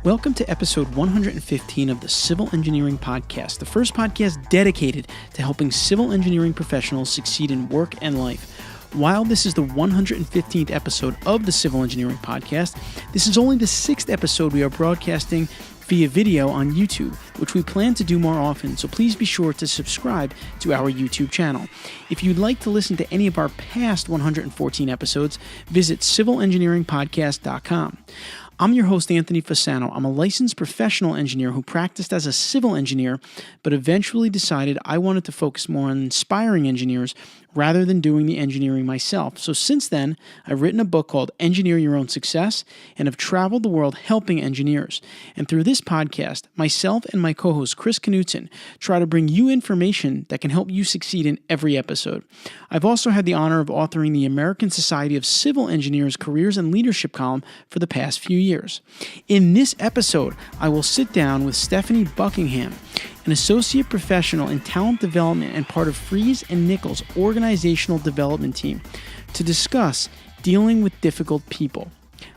Welcome to episode 115 of the Civil Engineering Podcast, the first podcast dedicated to helping civil engineering professionals succeed in work and life. While this is the 115th episode of the Civil Engineering Podcast, this is only the 6th episode we are broadcasting via video on YouTube, which we plan to do more often, so please be sure to subscribe to our YouTube channel. If you'd like to listen to any of our past 114 episodes, visit civilengineeringpodcast.com. I'm your host, Anthony Fasano. I'm a licensed professional engineer who practiced as a civil engineer, but eventually decided I wanted to focus more on inspiring engineers rather than doing the engineering myself. So since then, I've written a book called Engineer Your Own Success and have traveled the world helping engineers. And through this podcast, myself and my co-host Chris Knutson try to bring you information that can help you succeed in every episode. I've also had the honor of authoring the American Society of Civil Engineers Careers and Leadership column for the past few years. In this episode, I will sit down with Stephanie Buckingham, an associate professional in talent development and part of Freese and Nichols' organizational development team, to discuss dealing with difficult people.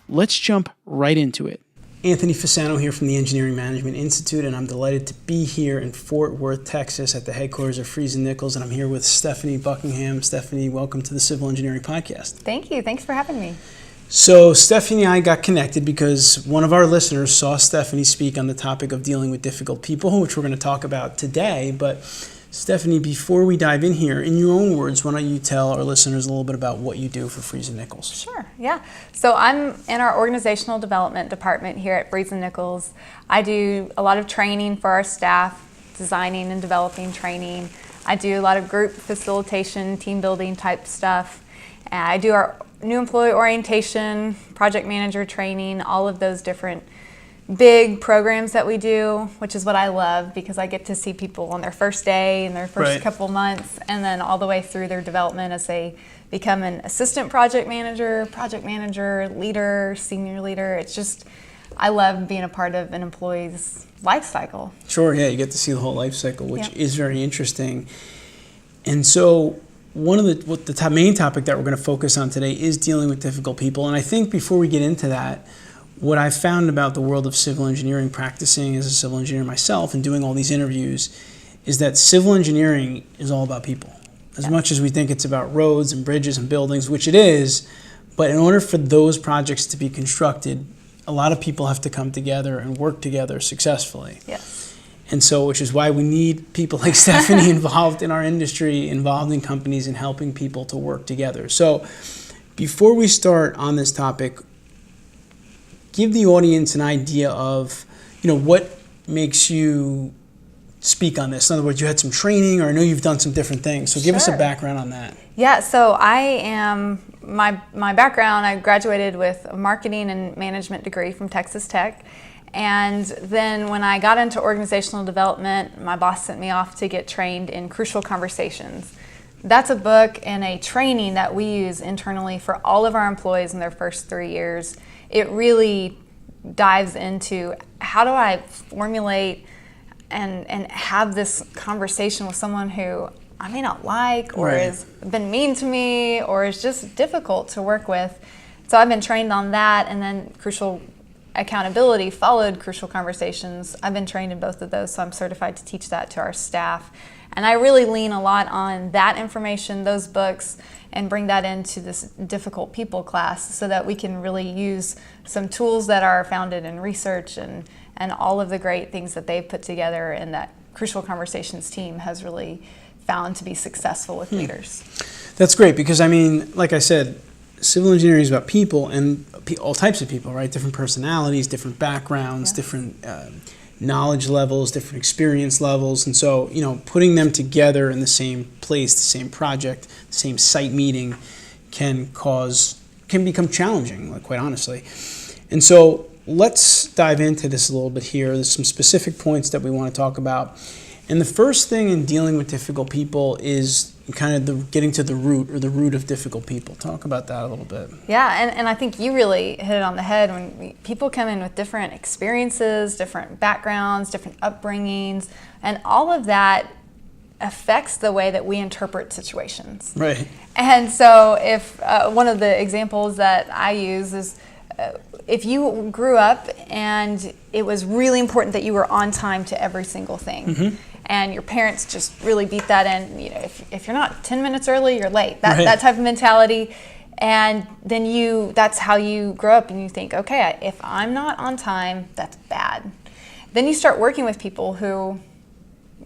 Let's jump right into it. Anthony Fasano here from the Engineering Management Institute, and I'm delighted to be here in Fort Worth, Texas at the headquarters of Freese and Nichols, and I'm here with Stephanie Buckingham. Stephanie, welcome to the Civil Engineering Podcast. Thank you. Thanks for having me. So Stephanie and I got connected because one of our listeners saw Stephanie speak on the topic of dealing with difficult people, which we're going to talk about today. But Stephanie, before we dive in here, in your own words, why don't you tell our listeners a little bit about what you do for Freese and Nichols? Sure, yeah. So I'm in our organizational development department here at Freese and Nichols. I do a lot of training for our staff, designing and developing training. I do a lot of group facilitation, team building type stuff. I do our new employee orientation, project manager training, all of those different big programs that we do, which is what I love because I get to see people on their first day and their first couple months, and then all the way through their development as they become an assistant project manager, leader, senior leader. It's just, I love being a part of an employee's life cycle. Sure, yeah, you get to see the whole life cycle, which is very interesting. And so one of the main topic that we're going to focus on today is dealing with difficult people. And I think before we get into that, what I've found about the world of civil engineering, practicing as a civil engineer myself and doing all these interviews, is that civil engineering is all about people. As much as we think it's about roads and bridges and buildings, which it is, but in order for those projects to be constructed, a lot of people have to come together and work together successfully. Yes. And so, which is why we need people like Stephanie involved in our industry, involved in companies, and helping people to work together. So before we start on this topic, give the audience an idea of, what makes you speak on this. In other words, you had some training, or I know you've done some different things. So give us a background on that. Yeah, so I am, my background, I graduated with a marketing and management degree from Texas Tech. And then when I got into organizational development, my boss sent me off to get trained in Crucial Conversations. That's a book and a training that we use internally for all of our employees in their first 3 years. It really dives into how do I formulate and have this conversation with someone who I may not like, or has been mean to me, or is just difficult to work with. So I've been trained on that, and then Crucial Accountability followed Crucial Conversations. I've been trained in both of those, so I'm certified to teach that to our staff. And I really lean a lot on that information, those books, and bring that into this difficult people class so that we can really use some tools that are founded in research and all of the great things that they've put together and that Crucial Conversations team has really found to be successful with leaders. That's great because, like I said, civil engineering is about people and all types of people, right? Different personalities, different backgrounds, different knowledge levels, different experience levels. And so, putting them together in the same place, the same project, the same site meeting can become challenging, quite honestly. And so let's dive into this a little bit here. There's some specific points that we want to talk about. And the first thing in dealing with difficult people is kind of getting to the root of difficult people. Talk about that a little bit. Yeah, and I think you really hit it on the head. When people come in with different experiences, different backgrounds, different upbringings, and all of that affects the way that we interpret situations. Right. And so if one of the examples that I use is if you grew up and it was really important that you were on time to every single thing, and your parents just really beat that in, if you're not 10 minutes early, you're late. That type of mentality. And then that's how you grow up, and you think, okay, if I'm not on time, that's bad. Then you start working with people who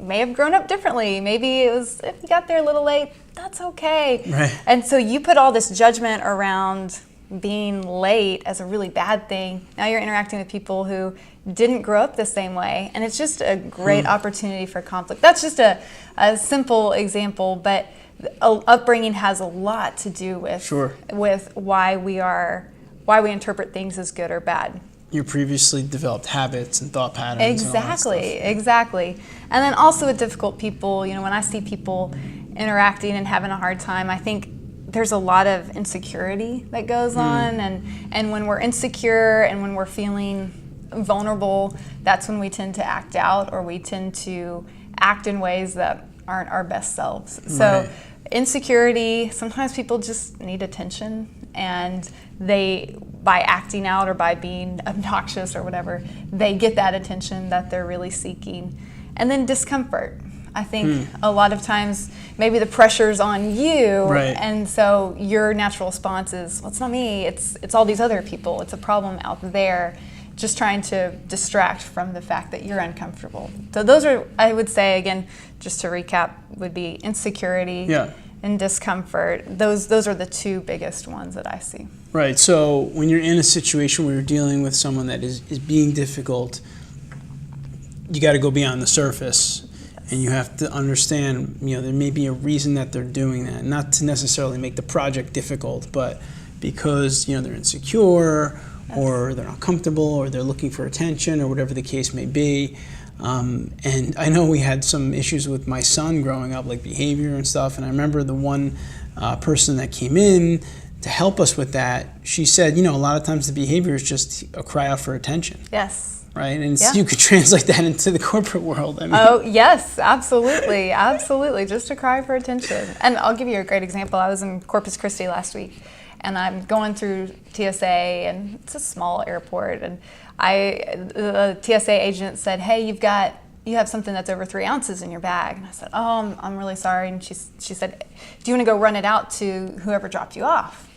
may have grown up differently. Maybe it was, if you got there a little late, that's okay. Right. And so you put all this judgment around being late as a really bad thing. Now you're interacting with people who didn't grow up the same way, and it's just a great opportunity for conflict. That's just a simple example, but upbringing has a lot to do with why we interpret things as good or bad. Your previously developed habits and thought patterns. Exactly. And then also with difficult people, when I see people interacting and having a hard time, I think there's a lot of insecurity that goes on, and when we're insecure and when we're feeling vulnerable, that's when we tend to act out, or we tend to act in ways that aren't our best selves. So insecurity, sometimes people just need attention, and by acting out or by being obnoxious or whatever, they get that attention that they're really seeking. And then discomfort. I think a lot of times maybe the pressure's on you, and so your natural response is, well, it's not me, it's all these other people, it's a problem out there, just trying to distract from the fact that you're uncomfortable. So those are, I would say, again, just to recap, would be insecurity and discomfort. Those are the two biggest ones that I see. Right. So when you're in a situation where you're dealing with someone that is being difficult, you got to go beyond the surface. And you have to understand, there may be a reason that they're doing that. Not to necessarily make the project difficult, but because, they're insecure, or they're not comfortable, or they're looking for attention, or whatever the case may be. And I know we had some issues with my son growing up, like behavior and stuff. And I remember the one person that came in to help us with that, she said, a lot of times the behavior is just a cry out for attention. Yes. Right, and you could translate that into the corporate world. Oh, yes, absolutely, just a cry for attention. And I'll give you a great example. I was in Corpus Christi last week, and I'm going through TSA, and it's a small airport, and the TSA agent said, hey, you have something that's over 3 ounces in your bag. And I said, oh, I'm really sorry. And she said, do you want to go run it out to whoever dropped you off?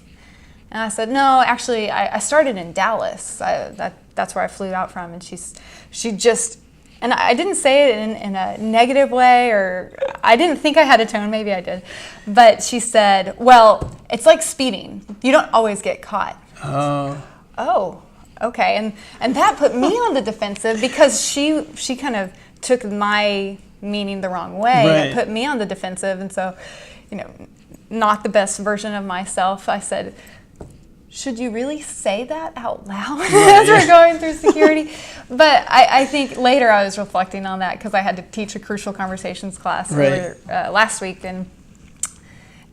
And I said, no, actually, I started in Dallas. That's where I flew out from. And she just, and I didn't say it in a negative way, or I didn't think I had a tone, maybe I did. But she said, well, it's like speeding. You don't always get caught. Oh, okay. And that put me on the defensive, because she kind of took my meaning the wrong way. Right. It put me on the defensive. And so, not the best version of myself. I said, should you really say that out loud as we're going through security? But I think later I was reflecting on that, because I had to teach a crucial conversations class last week, and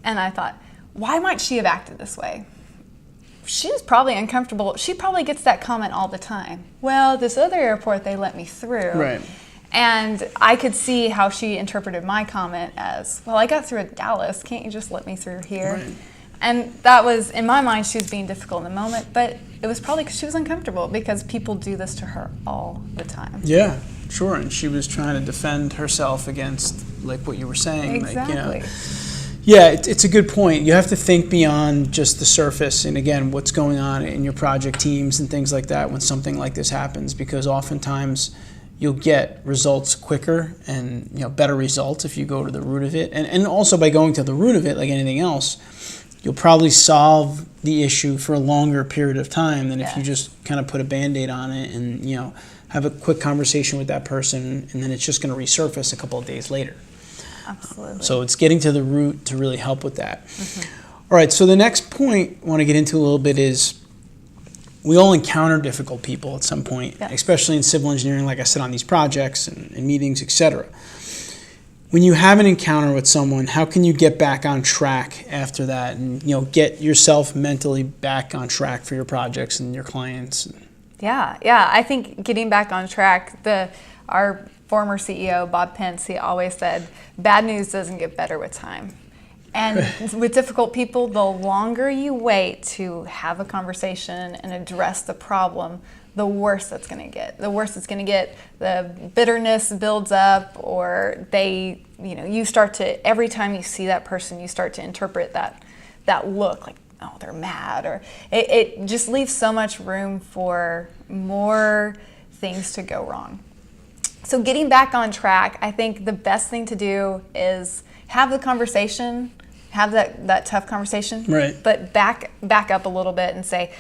I thought, why might she have acted this way? She was probably uncomfortable. She probably gets that comment all the time. Well, this other airport, they let me through. Right. And I could see how she interpreted my comment as, well, I got through at Dallas. Can't you just let me through here? Right. And that was, in my mind, she was being difficult in the moment, but it was probably because she was uncomfortable, because people do this to her all the time. Yeah, sure. And she was trying to defend herself against, like what you were saying. Exactly. Yeah, it's a good point. You have to think beyond just the surface, and again, what's going on in your project teams and things like that when something like this happens, because oftentimes you'll get results quicker and better results if you go to the root of it. And also by going to the root of it, like anything else, you'll probably solve the issue for a longer period of time than if you just kind of put a Band-Aid on it and, have a quick conversation with that person, and then it's just going to resurface a couple of days later. Absolutely. So it's getting to the root to really help with that. All right, so the next point I want to get into a little bit is we all encounter difficult people at some point, especially in civil engineering, like I said, on these projects and meetings, etc. When you have an encounter with someone, how can you get back on track after that and get yourself mentally back on track for your projects and your clients? Yeah. I think getting back on track, our former CEO, Bob Pence, he always said, bad news doesn't get better with time. And with difficult people, the longer you wait to have a conversation and address the problem, the worse that's going to get. The worse it's going to get. The bitterness builds up, or you start to, every time you see that person, you start to interpret that look like, oh, they're mad, or it just leaves so much room for more things to go wrong. So getting back on track, I think the best thing to do is have the conversation, have that tough conversation, right. But back up a little bit and say,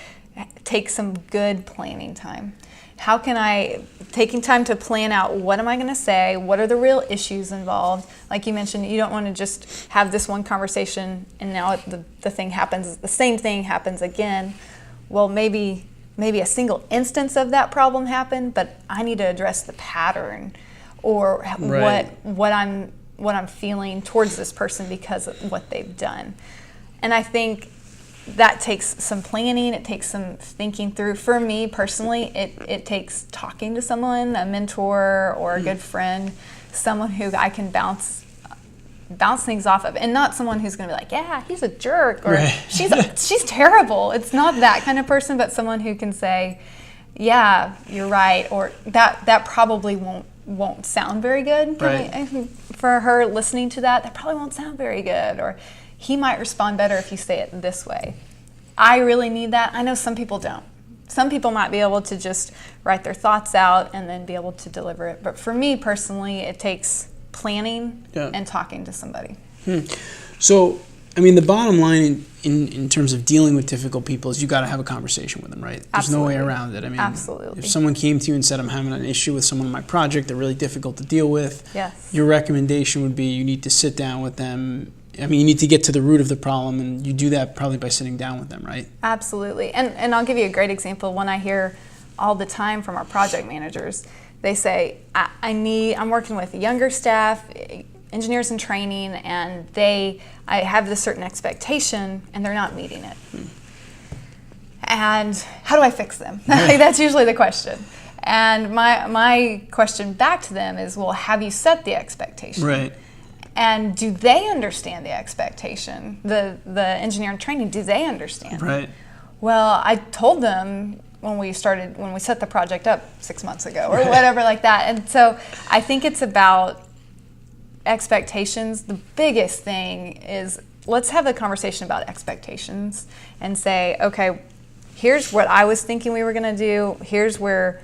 take some good planning time. How can taking time to plan out, what am I going to say? What are the real issues involved? Like you mentioned, you don't want to just have this one conversation and now the same thing happens again. Well, maybe a single instance of that problem happened, but I need to address the pattern, or right. what I'm feeling towards this person because of what they've done. And I think that takes some planning, it takes some thinking through. For me personally, it takes talking to someone, a mentor or a good friend, someone who I can bounce things off of, and not someone who's going to be like, yeah, he's a jerk, or right. she's terrible. It's not that kind of person, but someone who can say, yeah, you're right, or that probably won't sound very good. Right. For her listening to that probably won't sound very good, or he might respond better if you say it this way. I really need that. I know some people don't. Some people might be able to just write their thoughts out and then be able to deliver it. But for me personally, it takes planning and talking to somebody. So, I mean, the bottom line in terms of dealing with difficult people is you got to have a conversation with them, right? There's no way around it. I mean, absolutely. If someone came to you and said, I'm having an issue with someone in my project, they're really difficult to deal with, yes. Your recommendation would be you need to sit down with them. I mean, you need to get to the root of the problem, and you do that probably by sitting down with them, right? Absolutely. And I'll give you a great example. One I hear all the time from our project managers, they say, I'm working with younger staff, engineers in training, and I have this certain expectation, and they're not meeting it. And how do I fix them? That's usually the question. And my question back to them is, well, have you set the expectation? Right. And do they understand the expectation? The engineer in training, do they understand? Right. Well, I told them when we set the project up 6 months ago or whatever like that. And so I think it's about expectations. The biggest thing is, let's have a conversation about expectations and say, okay, here's what I was thinking we were going to do. Here's where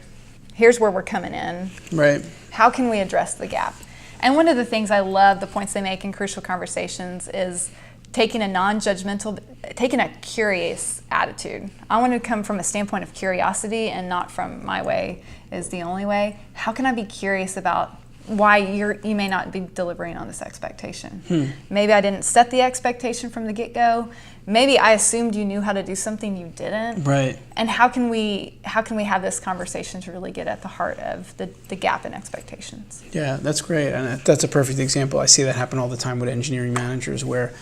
we're coming in. Right. How can we address the gap? And one of the things I love, the points they make in Crucial Conversations, is taking a non-judgmental, taking a curious attitude. I want to come from a standpoint of curiosity and not from my way is the only way. How can I be curious about why you may not be delivering on this expectation? Maybe I didn't set the expectation from the get-go. Maybe I assumed you knew how to do something you didn't. Right. And how can we have this conversation to really get at the heart of the gap in expectations? Yeah, that's great. And that's a perfect example. I see that happen all the time with engineering managers, where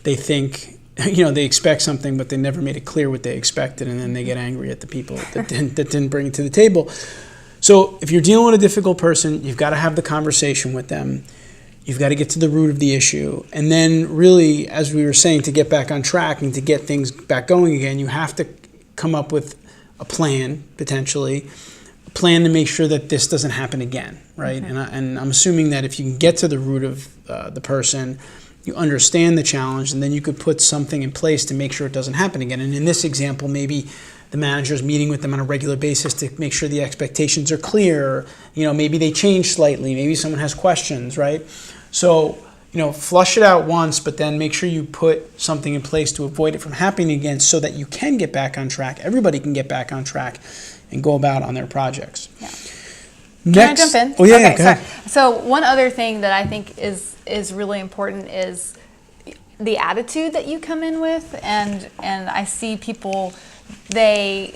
they think, they expect something, but they never made it clear what they expected, and then they get angry at the people that didn't bring it to the table. So if you're dealing with a difficult person, you've got to have the conversation with them. You've got to get to the root of the issue. And then really, as we were saying, to get back on track and to get things back going again, you have to come up with a plan, potentially, a plan to make sure that this doesn't happen again, right? Mm-hmm. And I'm assuming that if you can get to the root of the person, you understand the challenge, and then you could put something in place to make sure it doesn't happen again. And in this example, maybe the manager's meeting with them on a regular basis to make sure the expectations are clear. Maybe they change slightly. Maybe someone has questions, right? So, flush it out once, but then make sure you put something in place to avoid it from happening again, so that you can get back on track. Everybody can get back on track and go about on their projects. Yeah. Next, can I jump in? Oh, yeah, okay, go ahead. So one other thing that I think is really important is the attitude that you come in with, and I see people, they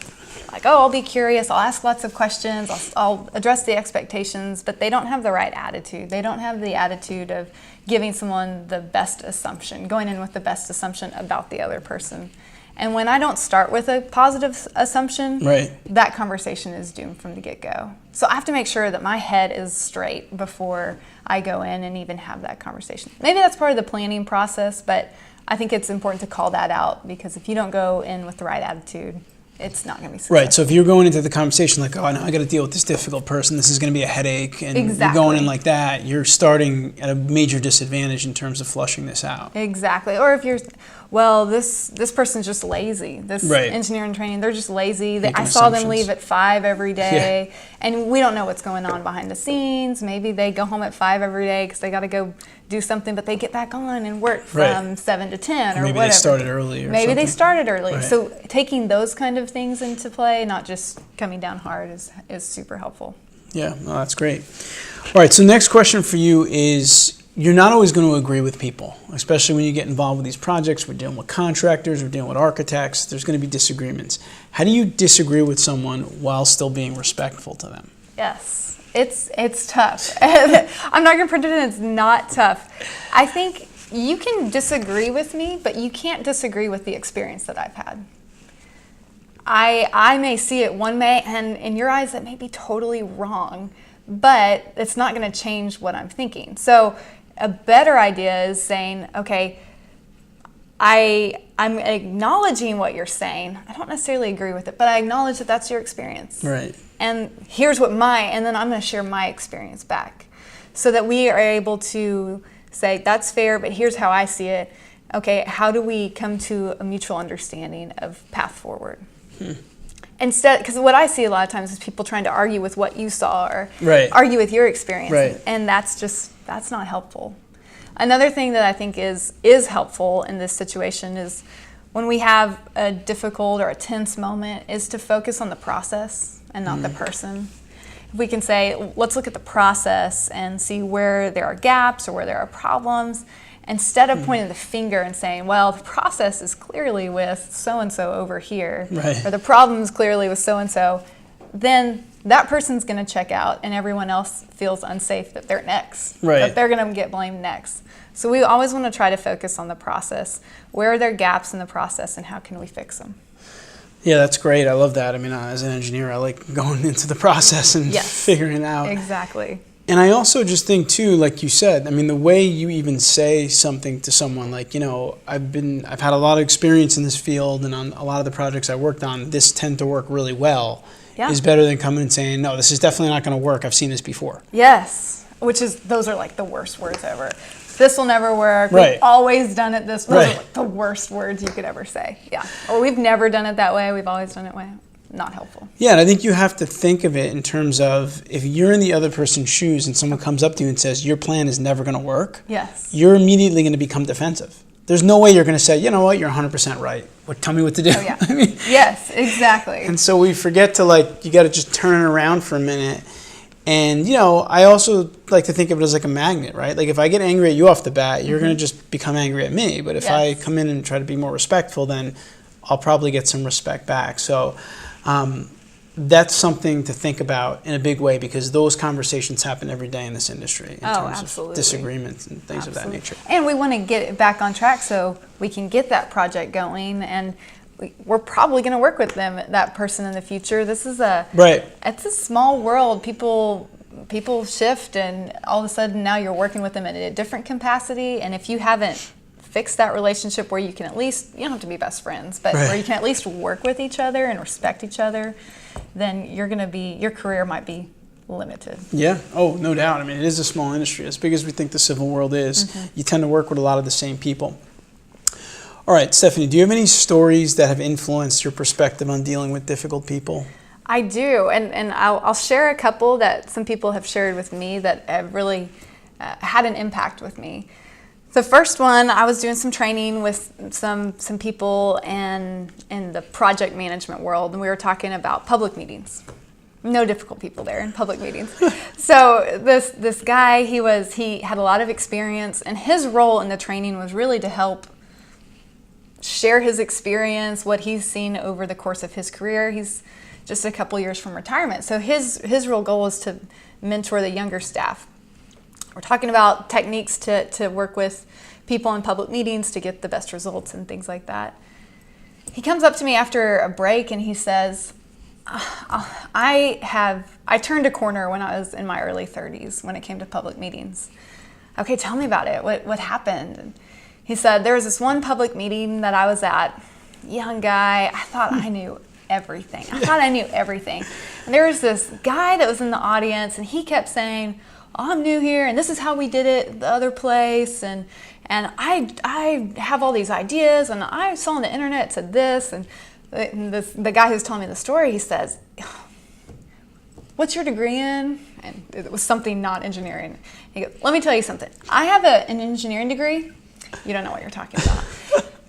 like, oh, I'll be curious, I'll ask lots of questions, I'll address the expectations, but they don't have the right attitude. They don't have the attitude of giving someone the best assumption, going in with the best assumption about the other person. And when I don't start with a positive assumption, right, that conversation is doomed from the get-go. So I have to make sure that my head is straight before I go in and even have that conversation. Maybe that's part of the planning process, but I think it's important to call that out, because if you don't go in with the right attitude, it's not going to be successful. Right. So if you're going into the conversation like, oh, no, I got to deal with this difficult person, this is going to be a headache, and Exactly. you're going in like that, you're starting at a major disadvantage in terms of flushing this out. Exactly. Or if you're, well, this person's just lazy. This Right. engineering training, they're just lazy. Making I saw them assumptions. leave at 5 every day, and we don't know what's going on behind the scenes. Maybe they go home at 5 every day because they got to go do something, but they get back on and work from Right. 7 to 10 or Maybe whatever. they started early or Maybe they something. started early. Right. So taking those kind of things into play, not just coming down hard, is super helpful. Yeah, well, that's great. All right, so next question for you is, you're not always going to agree with people, especially when you get involved with these projects. We're dealing with contractors, we're dealing with architects, there's going to be disagreements. How do you disagree with someone while still being respectful to them? Yes, it's tough. I'm not going to pretend it's not tough. I think you can disagree with me, but you can't disagree with the experience that I've had. I may see it one way, and in your eyes that may be totally wrong, but it's not going to change what I'm thinking. So a better idea is saying, okay, I'm acknowledging what you're saying. I don't necessarily agree with it, but I acknowledge that that's your experience. Right. And here's and then I'm going to share my experience back, so that we are able to say, that's fair, but here's how I see it. Okay, how do we come to a mutual understanding of path forward? Instead, because what I see a lot of times is people trying to argue with what you saw, or Right. argue with your experience. Right. And that's not helpful. Another thing that I think is helpful in this situation is, when we have a difficult or a tense moment, is to focus on the process and not the person. If we can say, let's look at the process and see where there are gaps or where there are problems, instead of pointing the finger and saying, well, the process is clearly with so-and-so over here, Right. or the problem is clearly with so-and-so, then that person's going to check out, and everyone else feels unsafe that they're next, Right. that they're going to get blamed next. So we always want to try to focus on the process. Where are there gaps in the process, and how can we fix them? Yeah, that's great. I love that. I mean, as an engineer, I like going into the process and Yes. figuring it out. Exactly. And I also just think too, like you said, I mean, the way you even say something to someone, like, you know, I've had a lot of experience in this field, and on a lot of the projects I worked on, this tend to work really well, Yeah. is better than coming and saying, no, this is definitely not going to work. I've seen this before. Yes, those are like the worst words ever. This will never work. Right. We've always done it this way. Those Right. are like the worst words you could ever say. Yeah. Or we've never done it that way. We've always done it that way. Not helpful. Yeah, and I think you have to think of it in terms of, if you're in the other person's shoes and someone comes up to you and says, your plan is never going to work, Yes. you're immediately going to become defensive. There's no way you're going to say, you know what, you're 100% right. Tell me what to do. Oh, yeah. I mean, Yes, exactly. and so we forget to, like, you got to just turn it around for a minute. And, you know, I also like to think of it as like a magnet, right? Like, if I get angry at you off the bat, you're going to just become angry at me. But if I Yes. come in and try to be more respectful, then I'll probably get some respect back. So that's something to think about in a big way, because those conversations happen every day in this industry in terms absolutely. of disagreements and things Absolutely. of that nature. And we want to get it back on track so we can get that project going, and we're probably going to work with that person in the future. This is it's a small world. People shift, and all of a sudden now you're working with them in a different capacity. And if you haven't fixed that relationship where you can at least, you don't have to be best friends, but where you can at least work with each other and respect each other, then your career might be limited. Yeah. Oh, no doubt. I mean, it is a small industry. As big as we think the civil world is, you tend to work with a lot of the same people. All right, Stephanie, do you have any stories that have influenced your perspective on dealing with difficult people? I do, and I'll share a couple that some people have shared with me that have really had an impact with me. The first one, I was doing some training with some people in the project management world, and we were talking about public meetings. No difficult people there in public meetings. So this guy, he had a lot of experience, and his role in the training was really to help share his experience, what he's seen over the course of his career. He's just a couple years from retirement. So his real goal is to mentor the younger staff. We're talking about techniques to work with people in public meetings to get the best results and things like that. he comes up to me after a break and he says, I turned a corner when I was in my early 30s when it came to public meetings. Okay, tell me about it. What happened? And he said, there was this one public meeting that I was at, young guy. I thought I knew everything. And there was this guy that was in the audience, and he kept saying, oh, I'm new here, and this is how we did it the other place, and I have all these ideas, and I saw on the internet it said this, and the guy who's telling me the story, he says, what's your degree in? And it was something not engineering. He goes, let me tell you something. I have an engineering degree. You don't know what you're talking about.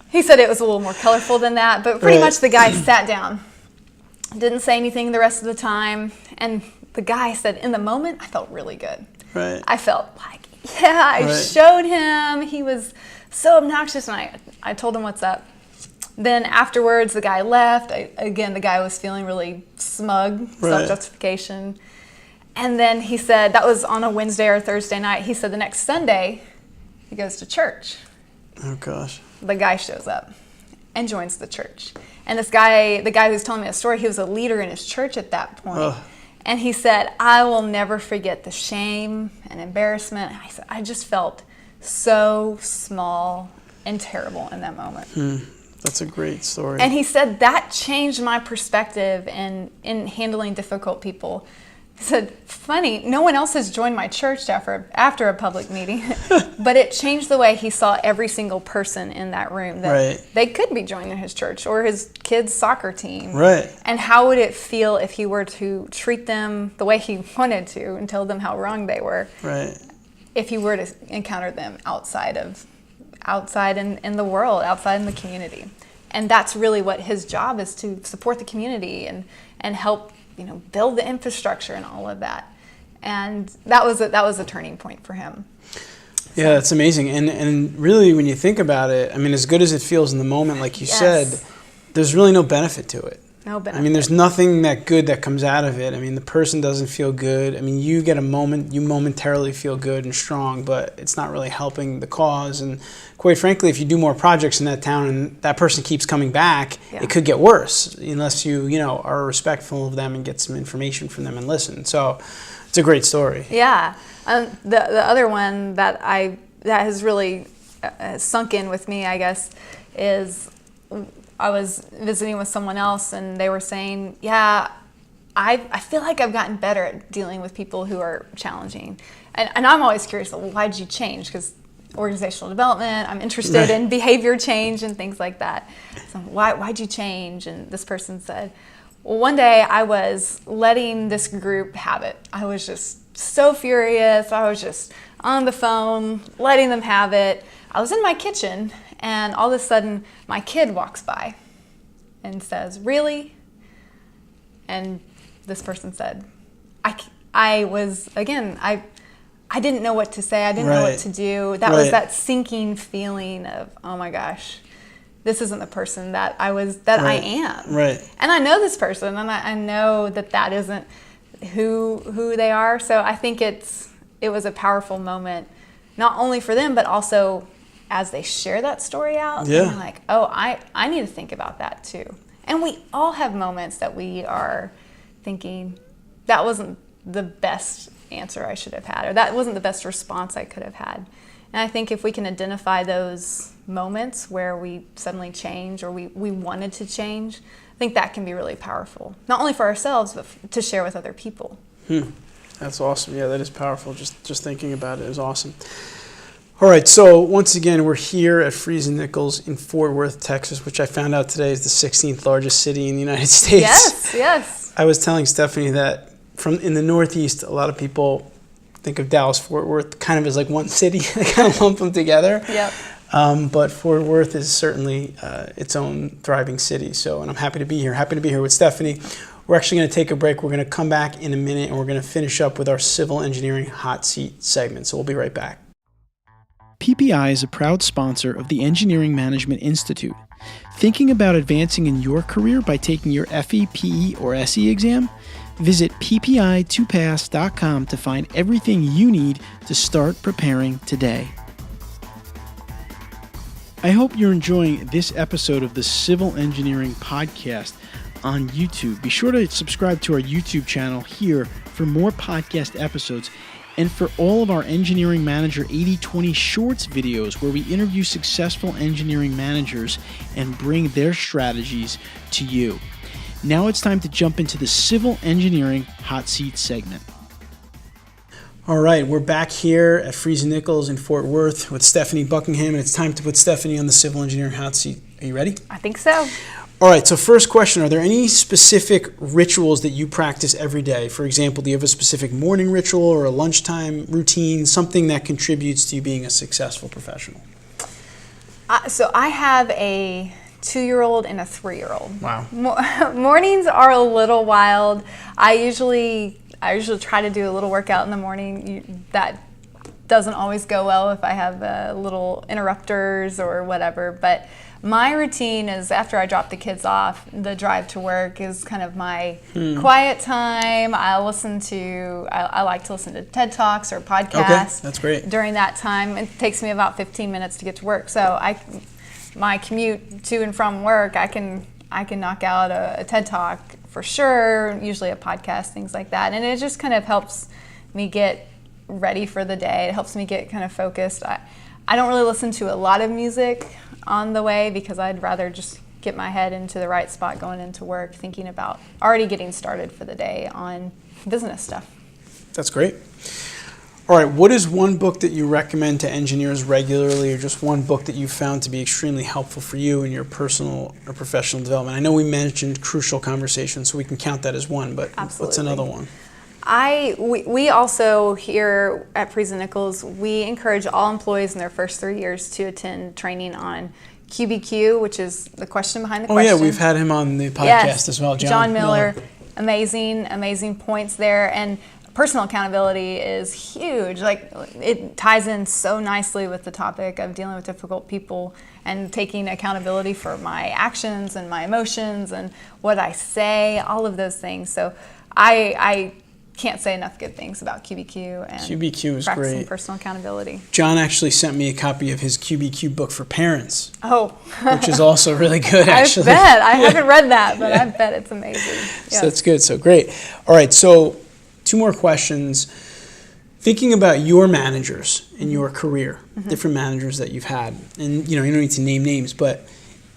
He said it was a little more colorful than that, but pretty much the guy sat down, didn't say anything the rest of the time, and the guy said, in the moment, I felt really good. Right. I felt like, I showed him. He was so obnoxious, and I told him what's up. Then afterwards, the guy left. Again, the guy was feeling really smug, self-justification. And then he said, that was on a Wednesday or Thursday night, he said the next Sunday, he goes to church. Oh, gosh. The guy shows up and joins the church. And this guy, the guy who's telling me the story, he was a leader in his church at that point. Oh. And he said, I will never forget the shame and embarrassment. I said, I just felt so small and terrible in that moment. That's a great story. And he said that changed my perspective in handling difficult people. He said, funny, no one else has joined my church after a public meeting, but it changed the way he saw every single person in that room, that they could be joining his church or his kids' soccer team. Right. And how would it feel if he were to treat them the way he wanted to and tell them how wrong they were? Right. If he were to encounter them outside in the world, outside in the community. And that's really what his job is, to support the community and help, build the infrastructure and all of that. And that was a turning point for him. Yeah, that's amazing. And really, when you think about it, I mean, as good as it feels in the moment, like you said, there's really no benefit to it. No benefit. I mean, there's nothing that good that comes out of it. I mean, the person doesn't feel good. I mean, you get a moment, you momentarily feel good and strong, but it's not really helping the cause. And quite frankly, if you do more projects in that town and that person keeps coming back, it could get worse unless you are respectful of them and get some information from them and listen. So it's a great story. Yeah. The other one that has really sunk in with me, I guess, is I was visiting with someone else, and they were saying, I feel like I've gotten better at dealing with people who are challenging. And I'm always curious, well, why did you change? Because organizational development, I'm interested in behavior change and things like that. So why'd you change? And this person said, well, one day I was letting this group have it. I was just so furious. I was just on the phone, letting them have it. I was in my kitchen, and all of a sudden, my kid walks by and says, really? And this person said, I didn't know what to say. I didn't know what to do. That was that sinking feeling of, oh my gosh, this isn't the person that I am. Right. And I know this person, and I know that isn't who they are. So I think it was a powerful moment, not only for them, but also as they share that story out, they're like, oh, I need to think about that too. And we all have moments that we are thinking, that wasn't the best answer I should have had, or that wasn't the best response I could have had. And I think if we can identify those moments where we suddenly change, or we wanted to change, I think that can be really powerful, not only for ourselves, but to share with other people. That's awesome. Yeah, that is powerful. Just thinking about it is awesome. All right, so once again, we're here at Freese and Nichols in Fort Worth, Texas, which I found out today is the 16th largest city in the United States. Yes. I was telling Stephanie that in the Northeast, a lot of people think of Dallas-Fort Worth kind of as like one city. They kind of lump them together. Yep. But Fort Worth is certainly its own thriving city. And I'm happy to be here. Happy to be here with Stephanie. We're actually going to take a break. We're going to come back in a minute, and we're going to finish up with our civil engineering hot seat segment. So we'll be right back. PPI is a proud sponsor of the Engineering Management Institute. Thinking about advancing in your career by taking your FE, PE, or SE exam? Visit ppi2pass.com to find everything you need to start preparing today. I hope you're enjoying this episode of the Civil Engineering Podcast on YouTube. Be sure to subscribe to our YouTube channel here for more podcast episodes and for all of our Engineering Manager 80/20 Shorts videos where we interview successful engineering managers and bring their strategies to you. Now it's time to jump into the Civil Engineering Hot Seat segment. All right, we're back here at Freese and Nichols in Fort Worth with Stephanie Buckingham, and it's time to put Stephanie on the Civil Engineering Hot Seat. Are you ready? I think so. All right, so first question, are there any specific rituals that you practice every day? For example, do you have a specific morning ritual or a lunchtime routine, something that contributes to you being a successful professional? So I have a 2-year-old and a 3-year-old. Wow. Mornings are a little wild. I usually try to do a little workout in the morning. That doesn't always go well if I have little interrupters or whatever, but my routine is after I drop the kids off, the drive to work is kind of my quiet time. I like to listen to TED Talks or podcasts. Okay, that's great. During that time, it takes me about 15 minutes to get to work. So my commute to and from work, I can knock out a TED Talk for sure, usually a podcast, things like that. And it just kind of helps me get ready for the day. It helps me get kind of focused. I don't really listen to a lot of music on the way because I'd rather just get my head into the right spot going into work, thinking about already getting started for the day on business stuff. That's great. All right, what is one book that you recommend to engineers regularly, or just one book that you found to be extremely helpful for you in your personal or professional development? I know we mentioned Crucial Conversations, so we can count that as one, but Absolutely. What's another one? We also here at Freese and Nichols, we encourage all employees in their first 3 years to attend training on QBQ, which is the question behind the question. Oh yeah, we've had him on the podcast as well, John Miller. Amazing points there. And personal accountability is huge. Like, it ties in so nicely with the topic of dealing with difficult people and taking accountability for my actions and my emotions and what I say, all of those things. So I can't say enough good things about QBQ and QBQ is practicing great. personal accountability. John actually sent me a copy of his QBQ book for parents. Oh. Which is also really good, actually. I bet. I haven't read that, but I bet it's amazing. Yes. So that's good. So great. All right, so 2 more questions. Thinking about your managers in your career, different managers that you've had, and you don't need to name names, but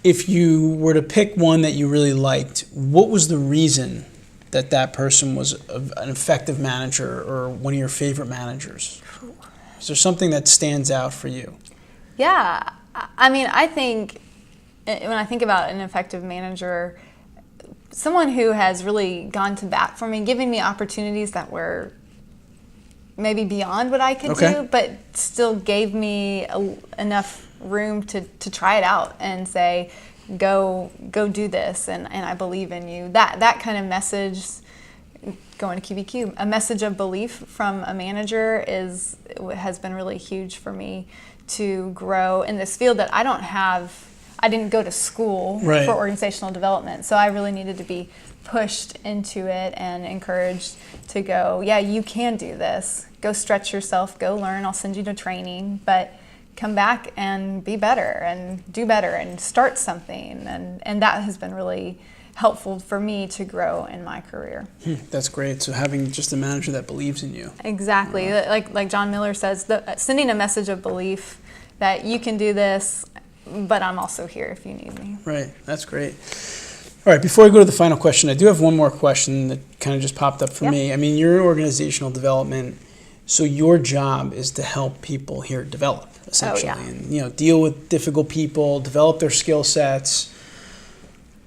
if you were to pick one that you really liked, what was the reason that person was an effective manager or one of your favorite managers? Is there something that stands out for you? Yeah. I mean, I think when I think about an effective manager, someone who has really gone to bat for me, giving me opportunities that were maybe beyond what I could do, but still gave me enough room to try it out and say, go do this, and I believe in you. That kind of message, going to QBQ, a message of belief from a manager has been really huge for me to grow in this field that I didn't go to school for organizational development, so I really needed to be pushed into it and encouraged to go, yeah, you can do this. Go stretch yourself, go learn, I'll send you to training, but come back and be better and do better and start something. And that has been really helpful for me to grow in my career. That's great. So having just a manager that believes in you. Exactly. Like John Miller says, sending a message of belief that you can do this, but I'm also here if you need me. Right. That's great. All right. Before I go to the final question, I do have one more question that kind of just popped up for me. I mean, you're in organizational development, so your job is to help people here develop, essentially, and deal with difficult people, develop their skill sets.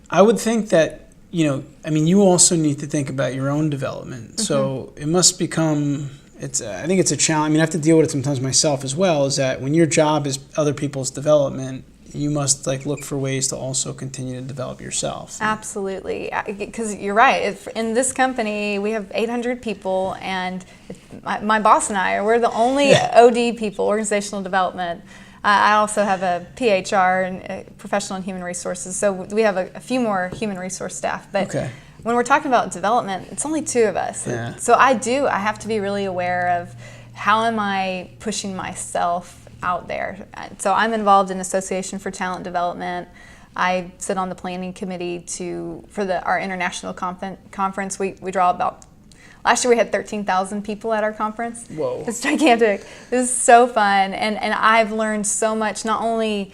I would think that you also need to think about your own development. So it must become. I think it's a challenge. I mean, I have to deal with it sometimes myself as well. Is that when your job is other people's development, you must look for ways to also continue to develop yourself. Absolutely, because you're right. In this company, we have 800 people, and my boss and I we're the only OD people, organizational development. I also have a PHR and professional and human resources, so we have a few more human resource staff. But when we're talking about development, it's only 2 of us. So I have to be really aware of how am I pushing myself out there. So I'm involved in Association for Talent Development. I sit on the planning committee for our international conference. We draw about, last year we had 13,000 people at our conference. Whoa. It's gigantic. This is so fun. And I've learned so much, not only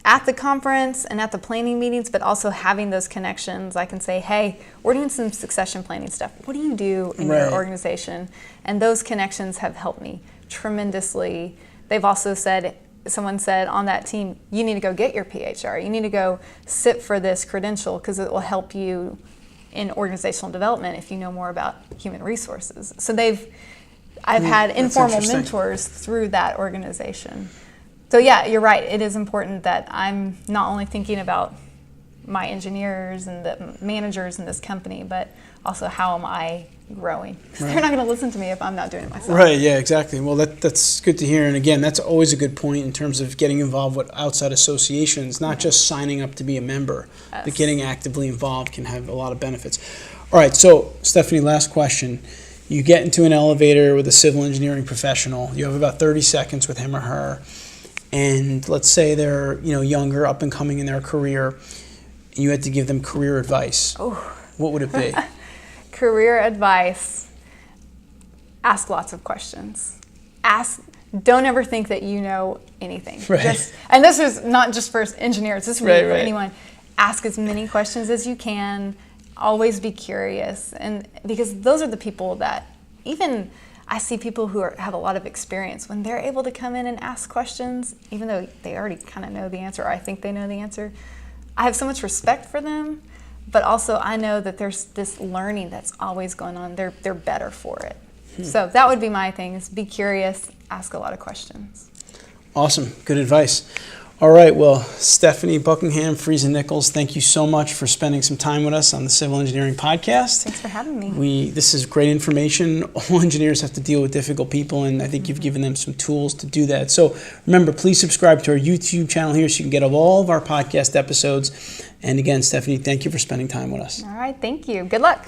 at the conference and at the planning meetings, but also having those connections. I can say, hey, we're doing some succession planning stuff. What do you do in your organization? And those connections have helped me tremendously. They've also said, someone said on that team, you need to go get your PHR. You need to go sit for this credential because it will help you in organizational development if you know more about human resources. So I've had informal mentors through that organization. So yeah, you're right. It is important that I'm not only thinking about my engineers and the managers in this company, but also how am I growing? Because they're not going to listen to me if I'm not doing it myself. Right, yeah, exactly. Well, that's good to hear. And again, that's always a good point in terms of getting involved with outside associations, not just signing up to be a member, but getting actively involved can have a lot of benefits. All right, so Stephanie, last question. You get into an elevator with a civil engineering professional. You have about 30 seconds with him or her. And let's say they're younger, up and coming in their career, and you had to give them career advice. Oh. What would it be? Career advice: ask lots of questions. Don't ever think that you know anything. Right. And this is not just for engineers. This is really for anyone. Ask as many questions as you can. Always be curious, and because those are the people that even. I see people who have a lot of experience. When they're able to come in and ask questions, even though they already kind of know the answer, or I think they know the answer, I have so much respect for them, but also I know that there's this learning that's always going on. They're better for it. So that would be my thing, is be curious, ask a lot of questions. Awesome. Good advice. All right. Well, Stephanie Buckingham, Freese and Nichols, thank you so much for spending some time with us on the Civil Engineering Podcast. Thanks for having me. This is great information. All engineers have to deal with difficult people, and I think you've given them some tools to do that. So remember, please subscribe to our YouTube channel here so you can get all of our podcast episodes. And again, Stephanie, thank you for spending time with us. All right. Thank you. Good luck.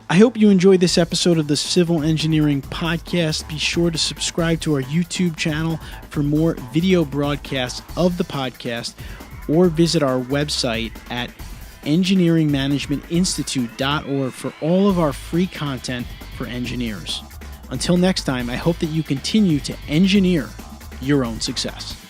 I hope you enjoyed this episode of the Civil Engineering Podcast. Be sure to subscribe to our YouTube channel for more video broadcasts of the podcast, or visit our website at engineeringmanagementinstitute.org for all of our free content for engineers. Until next time, I hope that you continue to engineer your own success.